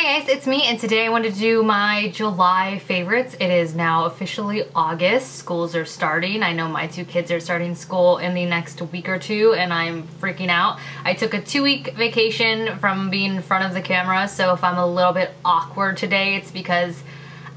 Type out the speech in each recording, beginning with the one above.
Hi guys, it's me, and today I wanted to do my July favorites. It is now officially August. Schools are starting. I know my two kids are starting school in the next week or two, and I'm freaking out. I took a 2-week vacation from being in front of the camera, so if I'm a little bit awkward today, it's because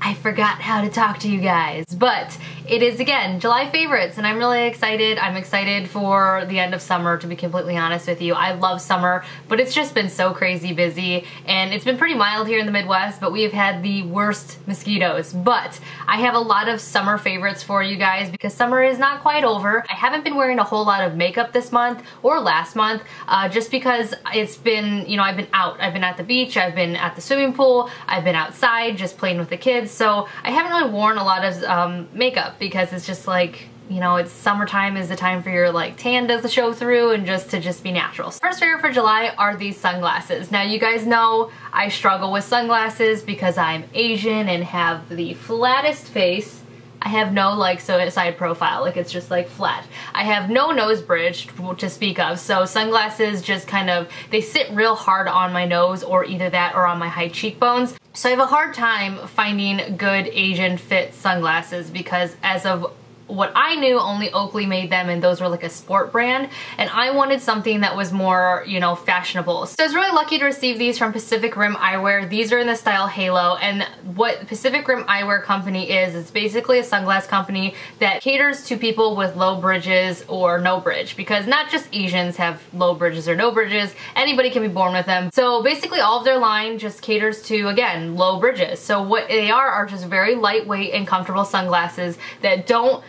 I forgot how to talk to you guys. But it is, again, July favorites, and I'm really excited. I'm excited for the end of summer, to be completely honest with you. I love summer, but it's just been so crazy busy, and it's been pretty mild here in the Midwest, but we have had the worst mosquitoes. But I have a lot of summer favorites for you guys because summer is not quite over. I haven't been wearing a whole lot of makeup this month or last month, just because it's been, you know, I've been out. I've been at the beach, I've been at the swimming pool, I've been outside just playing with the kids, so I haven't really worn a lot of makeup because it's just like, you know, it's summertime is the time for your like tan to show through and just to be natural. First favorite for July are these sunglasses. Now you guys know I struggle with sunglasses because I'm Asian and have the flattest face. I have no like side profile, like it's just like flat. I have no nose bridge to speak of, so sunglasses just kind of, they sit real hard on my nose, or either that or on my high cheekbones. So I have a hard time finding good Asian fit sunglasses because as of what I knew, only Oakley made them, and those were like a sport brand, and I wanted something that was more, you know, fashionable. So I was really lucky to receive these from Pacific Rim Eyewear. These are in the style Halo, and what Pacific Rim Eyewear company is, it's basically a sunglass company that caters to people with low bridges or no bridge, because not just Asians have low bridges or no bridges, anybody can be born with them. So basically all of their line just caters to, again, low bridges. So what they are just very lightweight and comfortable sunglasses that don't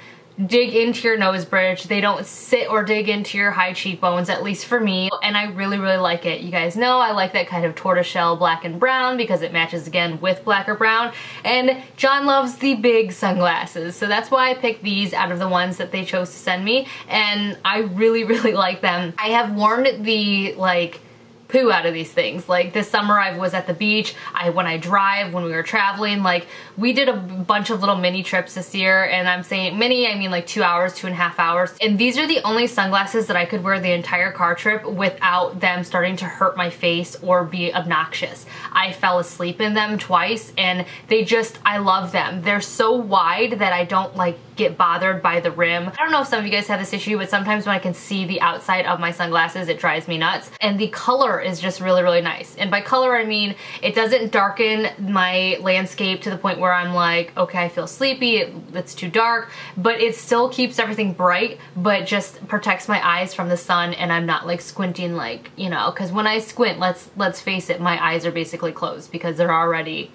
dig into your nose bridge. They don't sit or dig into your high cheekbones, at least for me, and I really, really like it. You guys know I like that kind of tortoiseshell black and brown because it matches again with black or brown, and John loves the big sunglasses, so that's why I picked these out of the ones that they chose to send me, and I really, really like them. I have worn the like poo out of these things. Like this summer I was at the beach, when I drive, when we were traveling, like we did a bunch of little mini trips this year, and I'm saying mini, I mean like 2 hours, 2.5 hours, and these are the only sunglasses that I could wear the entire car trip without them starting to hurt my face or be obnoxious. I fell asleep in them twice, and they just, I love them. They're so wide that I don't like get bothered by the rim. I don't know if some of you guys have this issue, but sometimes when I can see the outside of my sunglasses, it drives me nuts. And the color is just really, really nice. And by color, I mean it doesn't darken my landscape to the point where I'm like, okay, I feel sleepy, it's too dark, but it still keeps everything bright, but just protects my eyes from the sun, and I'm not like squinting, like, you know, because when I squint, let's face it, my eyes are basically closed because they're already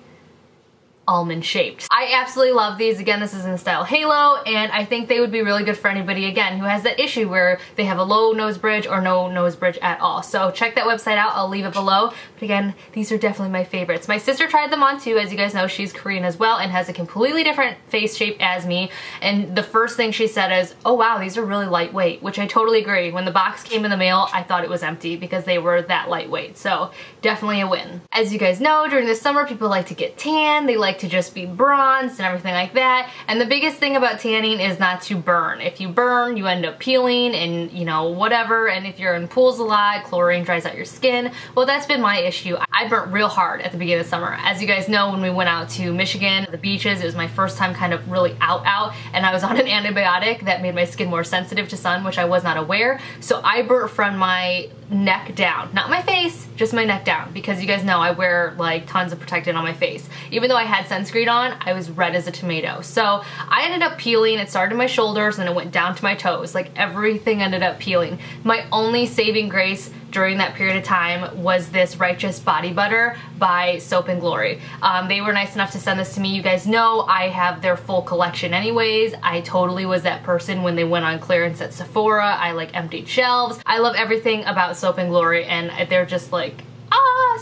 almond shaped. I absolutely love these. Again, this is in the style Halo, and I think they would be really good for anybody, again, who has that issue where they have a low nose bridge or no nose bridge at all. So check that website out, I'll leave it below. But again, these are definitely my favorites. My sister tried them on too. As you guys know, she's Korean as well and has a completely different face shape as me, and the first thing she said is, oh wow, these are really lightweight, which I totally agree. When the box came in the mail, I thought it was empty because they were that lightweight, so definitely a win. As you guys know, during the summer, people like to get tan, they like to just be bronzed and everything like that, and the biggest thing about tanning is not to burn. If you burn, you end up peeling and, you know, whatever, and if you're in pools a lot, chlorine dries out your skin. Well, that's been my issue. I burnt real hard at the beginning of summer. As you guys know, when we went out to Michigan, the beaches, it was my first time kind of really out, and I was on an antibiotic that made my skin more sensitive to sun, which I was not aware, so I burnt from my neck down. Not my face, just my neck down, because you guys know I wear like tons of protectant on my face. Even though I had sunscreen on, I was red as a tomato. So I ended up peeling. It started in my shoulders and it went down to my toes. Like everything ended up peeling. My only saving grace during that period of time was this Righteous Body Butter by Soap and Glory. They were nice enough to send this to me. You guys know I have their full collection anyways. I totally was that person when they went on clearance at Sephora. I like emptied shelves. I love everything about Soap and Glory, and they're just like,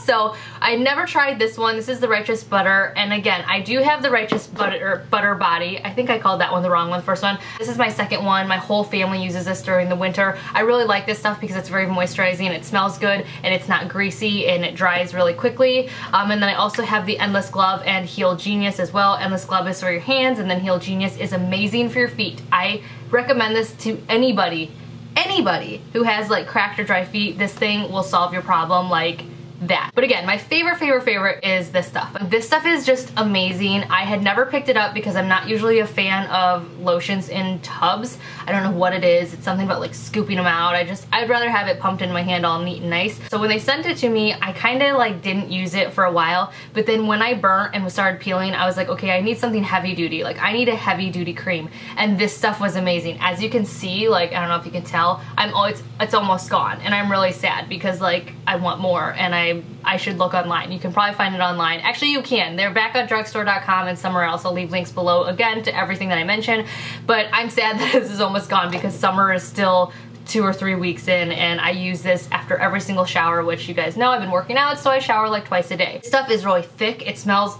so I never tried this one. This is the Righteous Butter, and again, I do have the Righteous Butter Body. I think I called that one the wrong one, the first one. This is my second one. My whole family uses this during the winter. I really like this stuff because it's very moisturizing, it smells good, and it's not greasy, and it dries really quickly. And then I also have the Endless Glove and Heal Genius as well. Endless Glove is for your hands, and then Heal Genius is amazing for your feet. I recommend this to anybody who has like cracked or dry feet. This thing will solve your problem like that. But again, my favorite is this stuff. This stuff is just amazing. I had never picked it up because I'm not usually a fan of lotions in tubs. I don't know what it is. It's something about like scooping them out. I'd rather have it pumped in my hand all neat and nice. So when they sent it to me, I kind of like didn't use it for a while, but then when I burnt and started peeling, I was like, okay, I need something heavy duty. Like I need a heavy duty cream, and this stuff was amazing. As you can see, like, I don't know if you can tell, it's almost gone, and I'm really sad because like I want more, and I should look online. You can probably find it online. Actually, you can. They're back on drugstore.com and somewhere else. I'll leave links below again to everything that I mentioned, but I'm sad that this is almost gone because summer is still 2 or 3 weeks in, and I use this after every single shower, which you guys know I've been working out, so I shower like twice a day. This stuff is really thick. It smells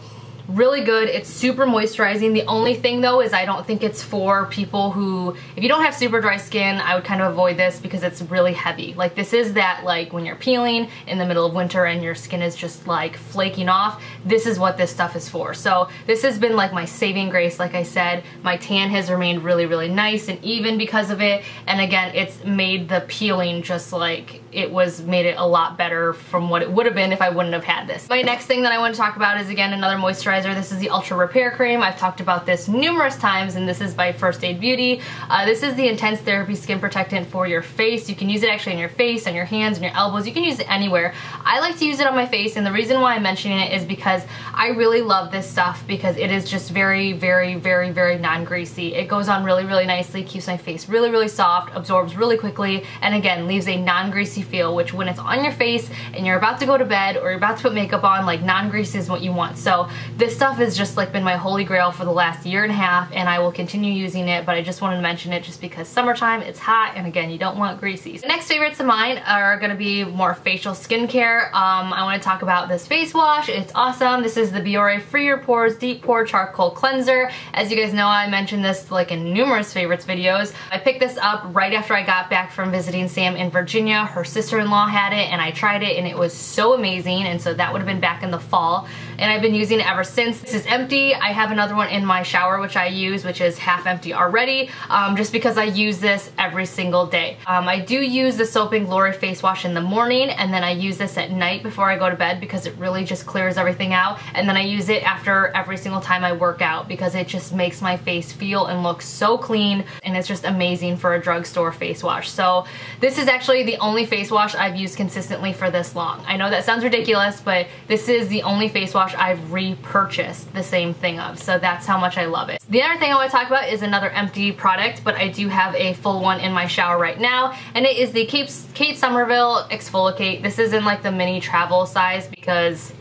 really good. It's super moisturizing. The only thing though is I don't think it's for people who, if you don't have super dry skin, I would kind of avoid this because it's really heavy. Like this is that like when you're peeling in the middle of winter and your skin is just like flaking off, this is what this stuff is for. So this has been like my saving grace. Like I said, my tan has remained really nice and even because of it, and again, it's made the peeling just like made it a lot better from what it would have been if I wouldn't have had this. My next thing that I want to talk about is again another moisturizer. This is the Ultra Repair Cream. I've talked about this numerous times, and this is by First Aid Beauty. This is the Intense Therapy Skin Protectant for your face. You can use it actually on your face, on your hands, on your elbows. You can use it anywhere. I like to use it on my face, and the reason why I'm mentioning it is because I really love this stuff because it is just very non-greasy. It goes on really nicely, keeps my face really soft, absorbs really quickly, and again, leaves a non-greasy feel, which when it's on your face and you're about to go to bed or you're about to put makeup on, like non-greasy is what you want. So this stuff has just like been my holy grail for the last 1.5 years, and I will continue using it, but I just wanted to mention it just because summertime, it's hot, and again, you don't want greasy. The next favorites of mine are gonna be more facial skincare. I wanna talk about this face wash. It's awesome. This is the Biore Free Your Pores Deep Pore Charcoal Cleanser. As you guys know, I mentioned this like in numerous favorites videos. I picked this up right after I got back from visiting Sam in Virginia. Her sister-in-law had it, and I tried it, and it was so amazing, and so that would have been back in the fall, and I've been using it ever since. This is empty. I have another one in my shower which I use, which is half empty already, just because I use this every single day. I do use the Soap & Glory face wash in the morning, and then I use this at night before I go to bed because it really just clears everything out, and then I use it after every single time I work out because it just makes my face feel and look so clean, and it's just amazing for a drugstore face wash. So this is actually the only face wash I've used consistently for this long. I know that sounds ridiculous, but this is the only face wash I've repurchased the same thing of, so that's how much I love it. The other thing I want to talk about is another empty product, but I do have a full one in my shower right now, and it is the Kate Somerville Exfoliate. This is in like the mini travel size because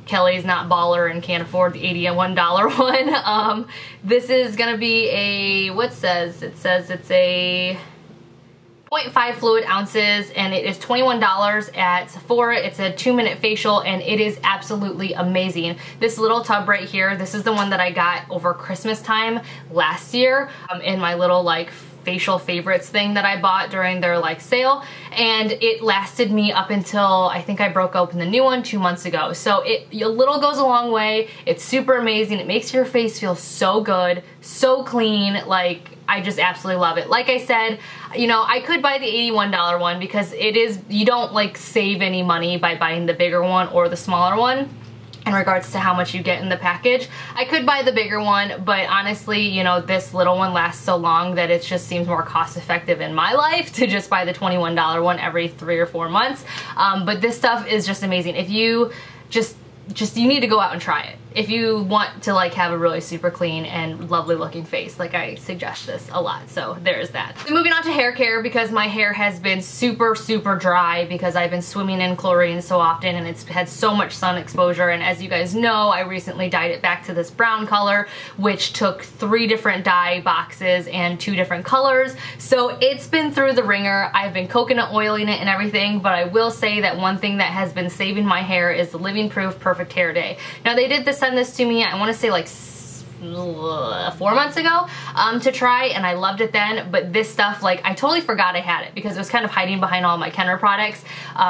Kelly's not baller and can't afford the $81 one. This is gonna be a, it says it's a 0.5 fluid ounces, and it is $21 at Sephora. It's a 2-minute facial, and it is absolutely amazing. This little tub right here, this is the one that I got over Christmas time last year in my little like facial favorites thing that I bought during their like sale, and it lasted me up until I think I broke open the new one 2 months ago. So a little goes a long way. It's super amazing. It makes your face feel so good, so clean. Like, I just absolutely love it. Like I said, you know, I could buy the $81 one because you don't like save any money by buying the bigger one or the smaller one in regards to how much you get in the package. I could buy the bigger one, but honestly, you know, this little one lasts so long that it just seems more cost effective in my life to just buy the $21 one every 3 or 4 months. But this stuff is just amazing. If you you need to go out and try it. If you want to like have a really super clean and lovely looking face, like I suggest this a lot, so there's that. So moving on to hair care, because my hair has been super dry because I've been swimming in chlorine so often and it's had so much sun exposure, and as you guys know, I recently dyed it back to this brown color, which took 3 different dye boxes and 2 different colors, so it's been through the ringer. I've been coconut oiling it and everything, but I will say that one thing that has been saving my hair is the Living Proof Perfect Hair Day. Now they did send this to me, I want to say like 4 months ago to try, and I loved it then, but this stuff, like, I totally forgot I had it because it was kind of hiding behind all my Kenner products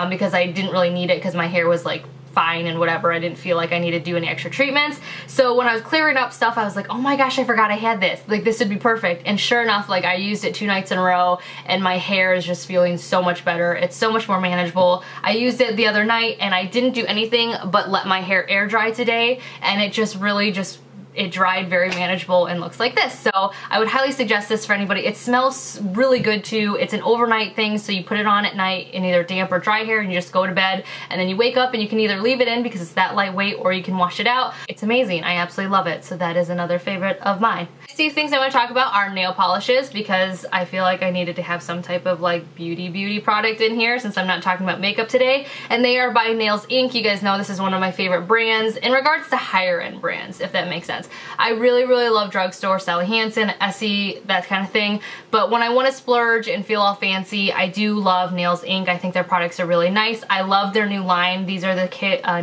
because I didn't really need it because my hair was like fine and whatever. I didn't feel like I needed to do any extra treatments. So when I was clearing up stuff, I was like, oh my gosh, I forgot I had this. Like, this would be perfect. And sure enough, like, I used it 2 nights in a row and my hair is just feeling so much better. It's so much more manageable. I used it the other night and I didn't do anything but let my hair air dry today, and it just really it dried very manageable and looks like this. So I would highly suggest this for anybody. It smells really good too. It's an overnight thing, so you put it on at night in either damp or dry hair and you just go to bed, and then you wake up and you can either leave it in because it's that lightweight or you can wash it out. It's amazing. I absolutely love it. So that is another favorite of mine. Next few things I want to talk about are nail polishes, because I feel like I needed to have some type of like beauty product in here since I'm not talking about makeup today. And they are by Nails Inc. You guys know this is one of my favorite brands in regards to higher end brands, if that makes sense. I really love drugstore, Sally Hansen, Essie, that kind of thing. But when I want to splurge and feel all fancy, I do love Nails Inc. I think their products are really nice. I love their new line. These are the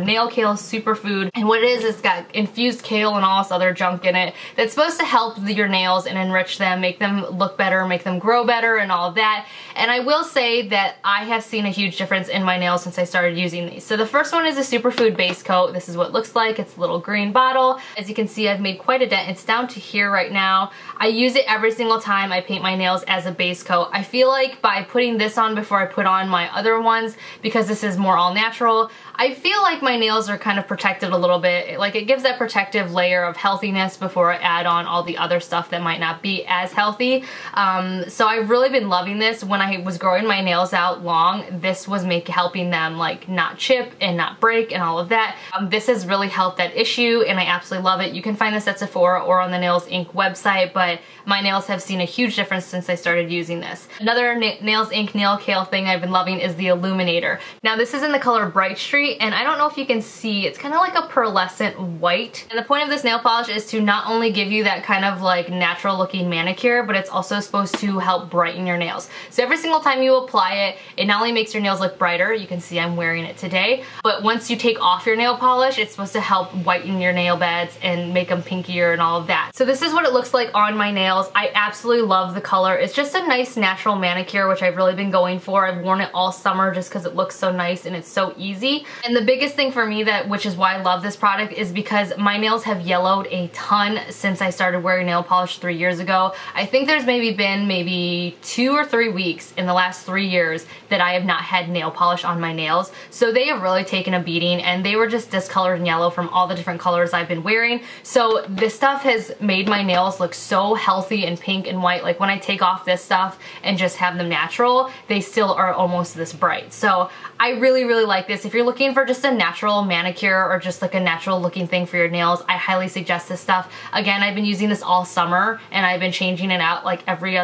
Nail Kale Superfood. And what it is, it's got infused kale and all this other junk in it that's supposed to help your nails and enrich them, make them look better, make them grow better and all of that. And I will say that I have seen a huge difference in my nails since I started using these. So the first one is a superfood base coat. This is what it looks like. It's a little green bottle. As you can see, I've made quite a dent. It's down to here right now. I use it every single time I paint my nails as a base coat. I feel like by putting this on before I put on my other ones, because this is more all natural, I feel like my nails are kind of protected a little bit. Like, it gives that protective layer of healthiness before I add on all the other stuff that might not be as healthy. So I've really been loving this. When I was growing my nails out long, this was helping them like not chip and not break and all of that. This has really helped that issue and I absolutely love it. You can find this at Sephora or on the Nails Inc. website, but my nails have seen a huge difference since I started using this. Another Nails Inc. nail kale thing I've been loving is the Illuminator. Now this is in the color Bright Street, and I don't know if you can see, it's kind of like a pearlescent white. And the point of this nail polish is to not only give you that kind of like natural looking manicure, but it's also supposed to help brighten your nails. So every single time you apply it, it not only makes your nails look brighter, you can see I'm wearing it today, but once you take off your nail polish, it's supposed to help whiten your nail beds and make them pinkier and all of that. So this is what it looks like on my nails. I absolutely love the color. It's just a nice natural manicure, which I've really been going for. I've worn it all summer just because it looks so nice and it's so easy. And the biggest thing for me, which is why I love this product, is because my nails have yellowed a ton since I started wearing nail polish 3 years ago. I think there's maybe 2 or 3 weeks in the last 3 years that I have not had nail polish on my nails. So they have really taken a beating and they were just discolored and yellow from all the different colors I've been wearing. So this stuff has made my nails look so healthy and pink and white. Like when I take off this stuff and just have them natural, they still are almost this bright. So I really like this. If you're looking for just a natural manicure or just like a natural looking thing for your nails, I highly suggest this stuff. Again, I've been using this all summer and I've been changing it out like every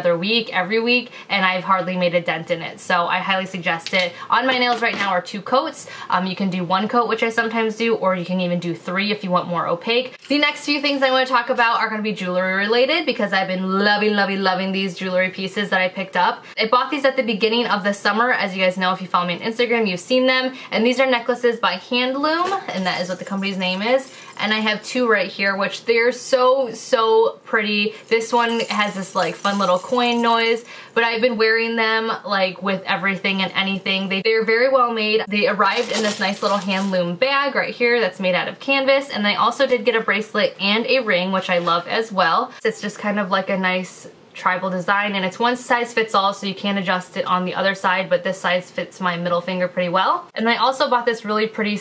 week, and I've hardly made a dent in it. So I highly suggest it. On my nails right now are 2 coats. You can do 1 coat, which I sometimes do, or you can even do 3 if you want more opaque. The next few things I want to talk about are going to be jewelry related because I've been loving these jewelry pieces that I picked up. I bought these at the beginning of the summer. As you guys know, if you follow me on Instagram, you've seen them. And these are necklaces by Handloom, and that is what the company's name is. And I have 2 right here, which they're so pretty. This one has this like fun little coin noise, but I've been wearing them like with everything and anything. They're very well made. They arrived in this nice little Handloom bag right here that's made out of canvas, and I also did get a bracelet and a ring, which I love as well. It's just kind of like a nice tribal design, and it's one size fits all, so you can adjust it on the other side, but this size fits my middle finger pretty well. And I also bought this really pretty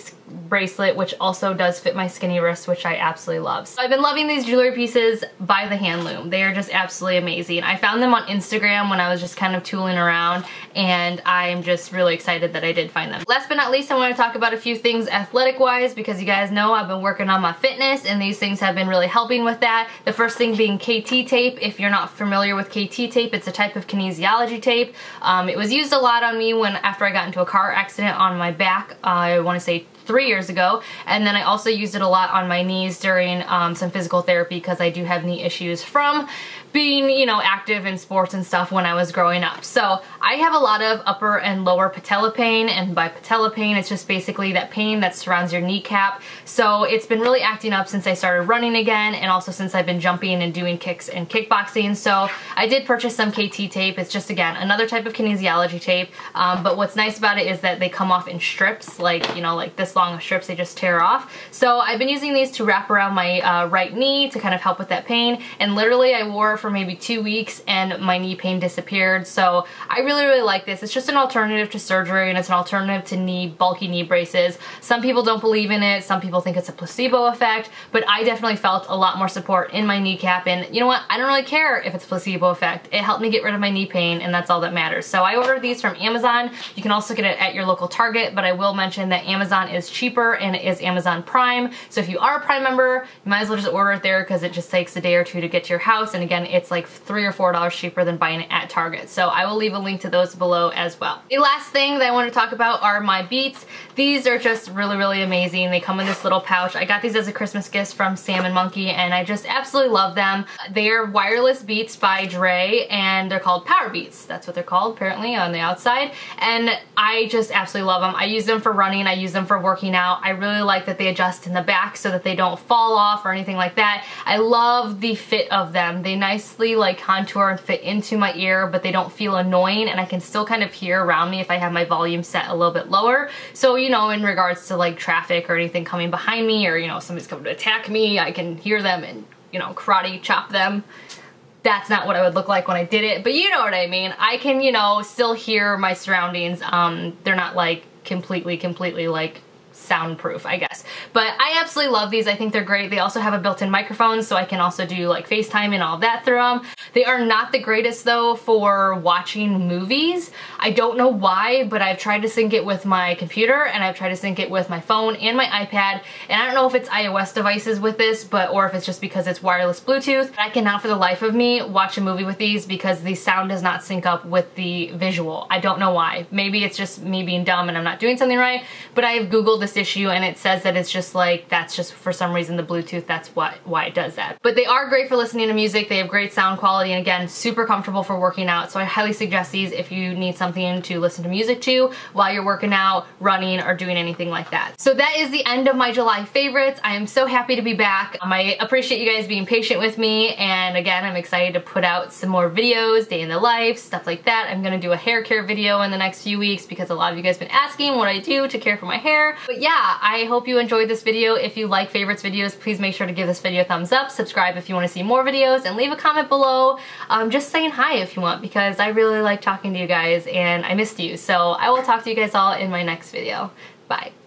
bracelet, which also does fit my skinny wrist, which I absolutely love. So I've been loving these jewelry pieces by the Handloom. They are just absolutely amazing. I found them on Instagram when I was just kind of tooling around, and I'm just really excited that I did find them. Last but not least, I want to talk about a few things athletic wise, because you guys know I've been working on my fitness and these things have been really helping with that. The first thing being KT tape. If you're not familiar with KT tape, it's a type of kinesiology tape. It was used a lot on me after I got into a car accident on my back, I want to say 3 years ago, and then I also used it a lot on my knees during some physical therapy because I do have knee issues from being, you know, active in sports and stuff when I was growing up. So I have a lot of upper and lower patella pain, and by patella pain, it's just basically that pain that surrounds your kneecap. So it's been really acting up since I started running again, and also since I've been jumping and doing kicks and kickboxing. So I did purchase some KT tape. It's just, again, another type of kinesiology tape, but what's nice about it is that they come off in strips, like, you know, like this long long of strips, they just tear off. So I've been using these to wrap around my right knee to kind of help with that pain, and literally I wore it for maybe 2 weeks and my knee pain disappeared. So I really like this. It's just an alternative to surgery, and it's an alternative to bulky knee braces. Some people don't believe in it, some people think it's a placebo effect, but I definitely felt a lot more support in my kneecap, and you know what, I don't really care if it's a placebo effect. It helped me get rid of my knee pain, and that's all that matters. So I ordered these from Amazon. You can also get it at your local Target, but I will mention that Amazon is cheaper and it is Amazon Prime. So if you are a Prime member, you might as well just order it there because it just takes a day or two to get to your house, and again, it's like $3 or $4 cheaper than buying it at Target. So I will leave a link to those below as well. The last thing that I want to talk about are my beats. These are just really amazing. They come in this little pouch. I got these as a Christmas gift from Sam and Monkey, and I just absolutely love them. They are wireless beats by Dre, and they're called Power Beats. That's what they're called apparently on the outside, and I just absolutely love them. I use them for running, I use them for working out. I really like that they adjust in the back so that they don't fall off or anything like that. I love the fit of them. They nicely like contour and fit into my ear, but they don't feel annoying, and I can still kind of hear around me if I have my volume set a little bit lower. So, you know, in regards to like traffic or anything coming behind me, or, you know, somebody's coming to attack me, I can hear them and, you know, karate chop them. That's not what I would look like when I did it, but you know what I mean. I can, you know, still hear my surroundings. They're not like completely like soundproof, I guess. But I absolutely love these. I think they're great. They also have a built-in microphone, so I can also do like FaceTime and all of that through them. They are not the greatest though for watching movies. I don't know why, but I've tried to sync it with my computer, and I've tried to sync it with my phone and my iPad, and I don't know if it's iOS devices with this, or if it's just because it's wireless Bluetooth. But I cannot for the life of me watch a movie with these because the sound does not sync up with the visual. I don't know why. Maybe it's just me being dumb and I'm not doing something right, but I have Googled this issue, and it says that it's just like, that's just for some reason the Bluetooth, that's why it does that. But they are great for listening to music. They have great sound quality, and again, super comfortable for working out. So I highly suggest these if you need something to listen to music to while you're working out, running, or doing anything like that. So that is the end of my July favorites. I am so happy to be back. I appreciate you guys being patient with me, and again, I'm excited to put out some more videos, day in the life, stuff like that. I'm gonna do a hair care video in the next few weeks because a lot of you guys have been asking what I do to care for my hair. But yeah, I hope you enjoyed this video. If you like favorites videos, please make sure to give this video a thumbs up, subscribe if you want to see more videos, and leave a comment below just saying hi if you want, because I really like talking to you guys and I missed you. So I will talk to you guys all in my next video. Bye.